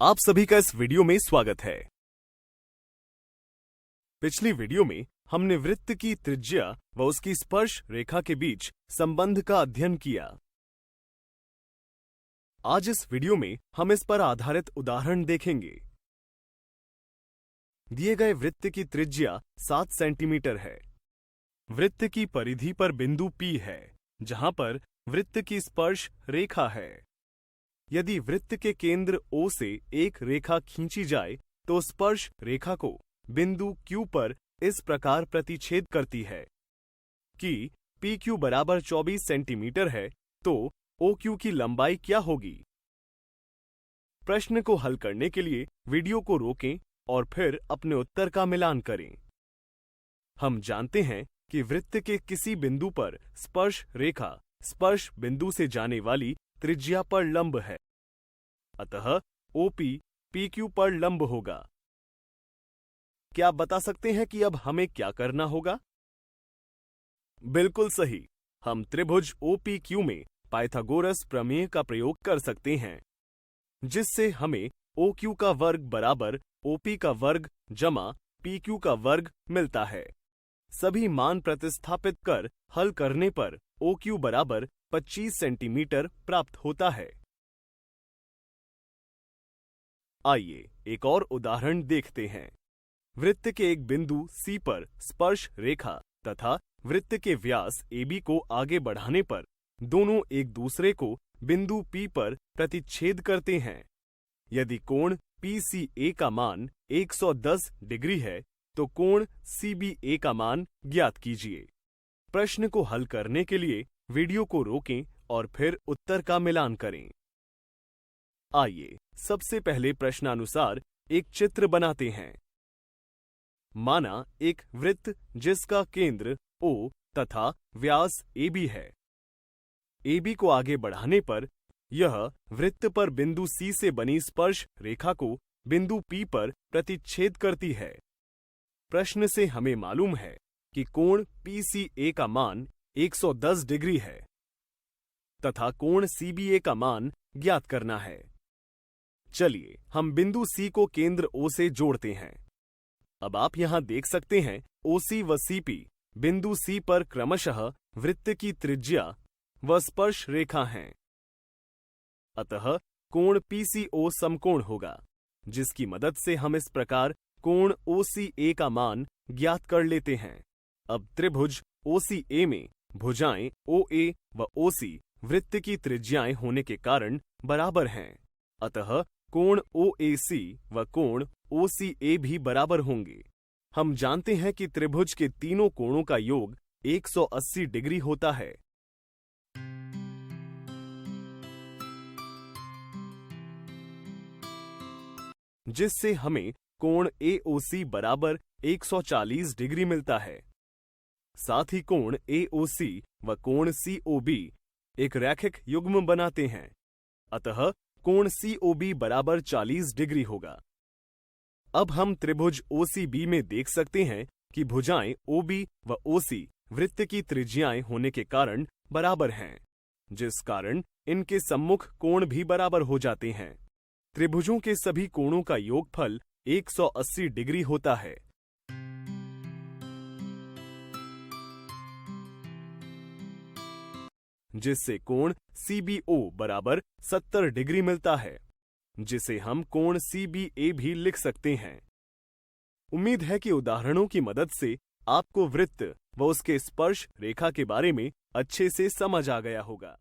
आप सभी का इस वीडियो में स्वागत है। पिछली वीडियो में हमने वृत्त की त्रिज्या व उसकी स्पर्श रेखा के बीच संबंध का अध्ययन किया। आज इस वीडियो में हम इस पर आधारित उदाहरण देखेंगे। दिए गए वृत्त की त्रिज्या 7 सेंटीमीटर है। वृत्त की परिधि पर बिंदु P है, जहां पर वृत्त की स्पर्श रेखा है। यदि वृत्त के केंद्र O से एक रेखा खींची जाए तो स्पर्श रेखा को बिंदु Q पर इस प्रकार प्रतिच्छेद करती है कि PQ बराबर 24 सेंटीमीटर है, तो OQ की लंबाई क्या होगी। प्रश्न को हल करने के लिए वीडियो को रोकें और फिर अपने उत्तर का मिलान करें। हम जानते हैं कि वृत्त के किसी बिंदु पर स्पर्श रेखा स्पर्श बिंदु से जाने वाली त्रिज्या पर लंब है, अतः OP PQ पर लंब होगा। क्या आप बता सकते हैं कि अब हमें क्या करना होगा? बिल्कुल सही, हम त्रिभुज OPQ में पाइथागोरस प्रमेय का प्रयोग कर सकते हैं, जिससे हमें OQ का वर्ग बराबर OP का वर्ग जमा PQ का वर्ग मिलता है। सभी मान प्रतिस्थापित कर हल करने पर OQ बराबर 25 सेंटीमीटर प्राप्त होता है। आइए एक और उदाहरण देखते हैं। वृत्त के एक बिंदु C पर स्पर्श रेखा तथा वृत्त के व्यास AB को आगे बढ़ाने पर दोनों एक दूसरे को बिंदु P पर प्रतिच्छेद करते हैं। यदि कोण PCA का मान 110 डिग्री है, तो कोण CBA का मान ज्ञात कीजिए। प्रश्न को हल करने के लिए वीडियो को रोकें और फिर उत्तर का मिलान करें। आइए सबसे पहले प्रश्नानुसार एक चित्र बनाते हैं। माना एक वृत्त जिसका केंद्र O तथा व्यास AB है। AB को आगे बढ़ाने पर यह वृत्त पर बिंदु C से बनी स्पर्श रेखा को बिंदु P पर प्रतिच्छेद करती है। प्रश्न से हमें मालूम है कि कोण PCA का मान 110 डिग्री है तथा कोण CBA का मान ज्ञात करना है। चलिए हम बिंदु C को केंद्र O से जोड़ते हैं। अब आप यहां देख सकते हैं OC व CP बिंदु C पर क्रमशः वृत्त की त्रिज्या व स्पर्श रेखा हैं। अतः कोण PCO समकोण होगा, जिसकी मदद से हम इस प्रकार कोण OCA का मान ज्ञात कर लेते हैं। अब त्रिभुज OCA में भुजाएं OA व OC वृत्त की त्रिज्याएं होने के कारण बराबर हैं, अतः कोण OAC व कोण OCA भी बराबर होंगे। हम जानते हैं कि त्रिभुज के तीनों कोणों का योग 180 डिग्री होता है। जिससे हमें कोण AOC बराबर 140 डिग्री मिलता है। साथ ही कोण AOC व कोण COB एक रैखिक युग्म बनाते हैं, अतः कोण COB बराबर 40 डिग्री होगा। अब हम त्रिभुज OCB में देख सकते हैं कि भुजाएं OB व OC वृत्त की त्रिज्याएं होने के कारण बराबर हैं, जिस कारण इनके सम्मुख कोण भी बराबर हो जाते हैं। त्रिभुजों के सभी कोणों का योगफल 180 डिग्री होता है। जिससे कोण CBO बराबर 70 डिग्री मिलता है, जिसे हम कोण CBA भी लिख सकते हैं। उम्मीद है कि उदाहरणों की मदद से आपको वृत्त व उसके स्पर्श रेखा के बारे में अच्छे से समझ आ गया होगा।